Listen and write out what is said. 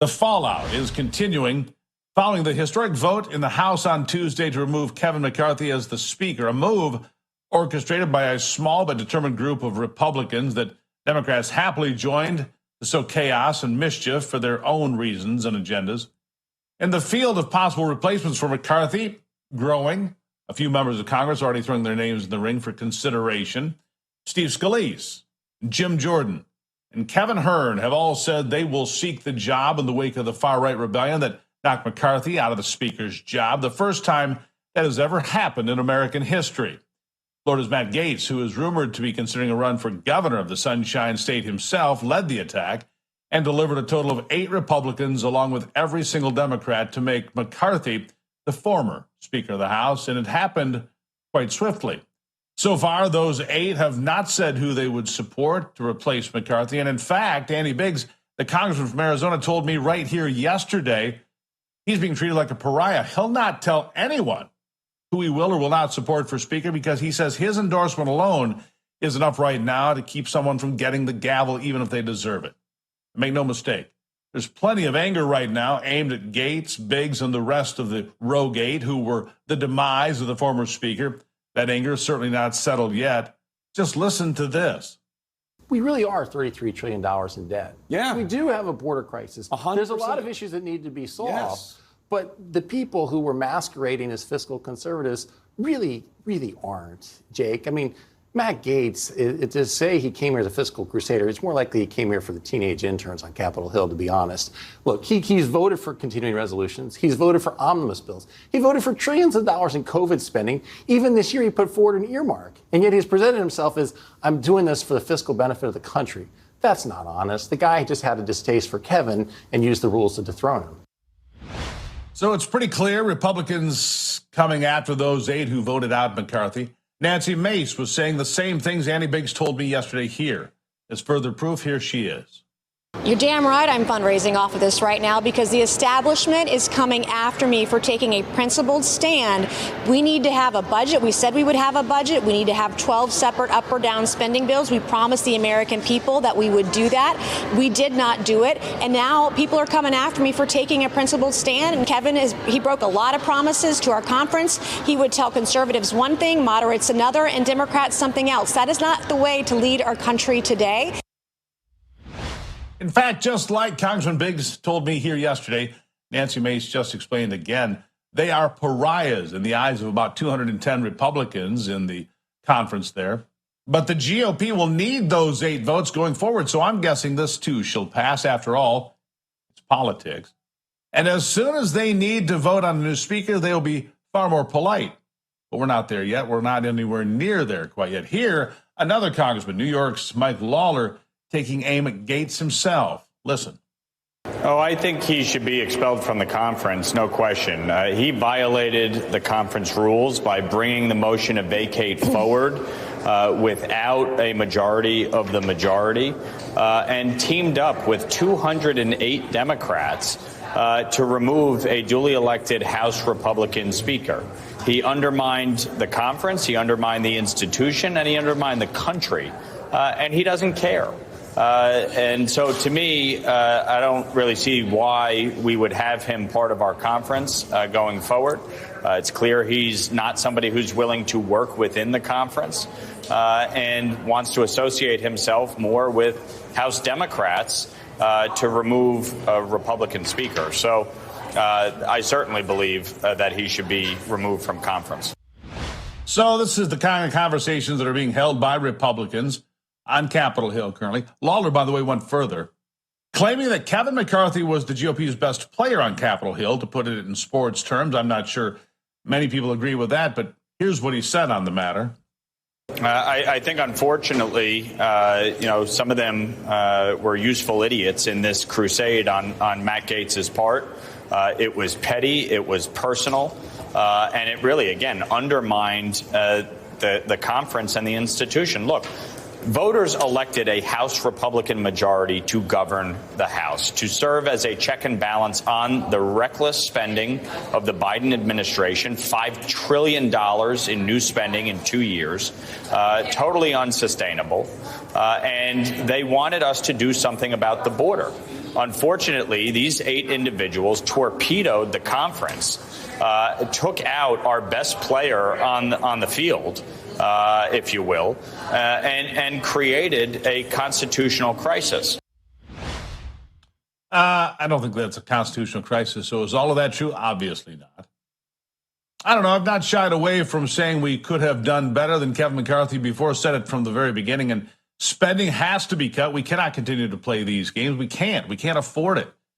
The fallout is continuing following the historic vote in the House on Tuesday to remove Kevin McCarthy as the Speaker, a move orchestrated by a small but determined group of Republicans that Democrats happily joined to sow chaos and mischief for their own reasons and agendas. In the field of possible replacements for McCarthy, growing, a few members of Congress already throwing their names in the ring for consideration. Steve Scalise, Jim Jordan, and Kevin Hern have all said they will seek the job in the wake of the far-right rebellion that knocked McCarthy out of the Speaker's job, the first time that has ever happened in American history. Florida's Matt Gaetz, who is rumored to be considering a run for governor of the Sunshine State himself, led the attack and delivered a total of 8 Republicans, along with every single Democrat, to make McCarthy the former Speaker of the House, and it happened quite swiftly. So far, those 8 have not said who they would support to replace McCarthy. And in fact, Andy Biggs, the congressman from Arizona, told me right here yesterday he's being treated like a pariah. He'll not tell anyone who he will or will not support for Speaker because he says his endorsement alone is enough right now to keep someone from getting the gavel, even if they deserve it. Make no mistake, there's plenty of anger right now aimed at Gaetz, Biggs, and the rest of the rogue 8 who were the demise of the former Speaker. That anger is certainly not settled yet. Just listen to this. We really are $33 trillion in debt. Yeah. We do have a border crisis. 100%. There's a lot of issues that need to be solved. Yes. But the people who were masquerading as fiscal conservatives really aren't, Jake. I mean, Matt Gaetz, to say he came here as a fiscal crusader, it's more likely he came here for the teenage interns on Capitol Hill, to be honest. Look, he's voted for continuing resolutions. He's voted for omnibus bills. He voted for trillions of dollars in COVID spending. Even this year, he put forward an earmark. And yet he's presented himself as, I'm doing this for the fiscal benefit of the country. That's not honest. The guy just had a distaste for Kevin and used the rules to dethrone him. So it's pretty clear Republicans coming after those 8 who voted out McCarthy. Nancy Mace was saying the same things Andy Biggs told me yesterday here. As further proof, here she is. You're damn right I'm fundraising off of this right now because the establishment is coming after me for taking a principled stand. We need to have a budget. We said we would have a budget. We need to have 12 separate up or down spending bills. We promised the American people that we would do that. We did not do it. And now people are coming after me for taking a principled stand. And Kevin, he broke a lot of promises to our conference. He would tell conservatives one thing, moderates another, and Democrats something else. That is not the way to lead our country today. In fact, just like Congressman Biggs told me here yesterday, Nancy Mace just explained again, they are pariahs in the eyes of about 210 Republicans in the conference there. But the GOP will need those 8 votes going forward, so I'm guessing this too shall pass. After all, it's politics. And as soon as they need to vote on a new speaker, they'll be far more polite. But we're not there yet. We're not anywhere near there quite yet. Here, another congressman, New York's Mike Lawler, taking aim at Gaetz himself. Listen. Oh, I think he should be expelled from the conference, no question. He violated the conference rules by bringing the motion to vacate forward without a majority of the majority and teamed up with 208 Democrats to remove a duly elected House Republican speaker. He undermined the conference, he undermined the institution, and he undermined the country, and he doesn't care. And so to me, I don't really see why we would have him part of our conference going forward. It's clear he's not somebody who's willing to work within the conference and wants to associate himself more with House Democrats to remove a Republican speaker. So I certainly believe that he should be removed from conference. So this is the kind of conversations that are being held by Republicans on Capitol Hill currently. Lawler, by the way, went further, claiming that Kevin McCarthy was the GOP's best player on Capitol Hill, to put it in sports terms. I'm not sure many people agree with that, but here's what he said on the matter. I think, unfortunately, some of them were useful idiots in this crusade on Matt Gaetz's part. It was petty, it was personal, and it really, again, undermined the conference and the institution. Look, voters elected a House Republican majority to govern the House, to serve as a check and balance on the reckless spending of the Biden administration, $5 trillion in new spending in 2 years, totally unsustainable. And they wanted us to do something about the border. Unfortunately, these 8 individuals torpedoed the conference, took out our best player on the field, if you will, and created a constitutional crisis. I don't think that's a constitutional crisis. So is all of that true? Obviously not. I don't know. I've not shied away from saying we could have done better than Kevin McCarthy before. Said it from the very beginning. And spending has to be cut. We cannot continue to play these games. We can't. We can't afford it.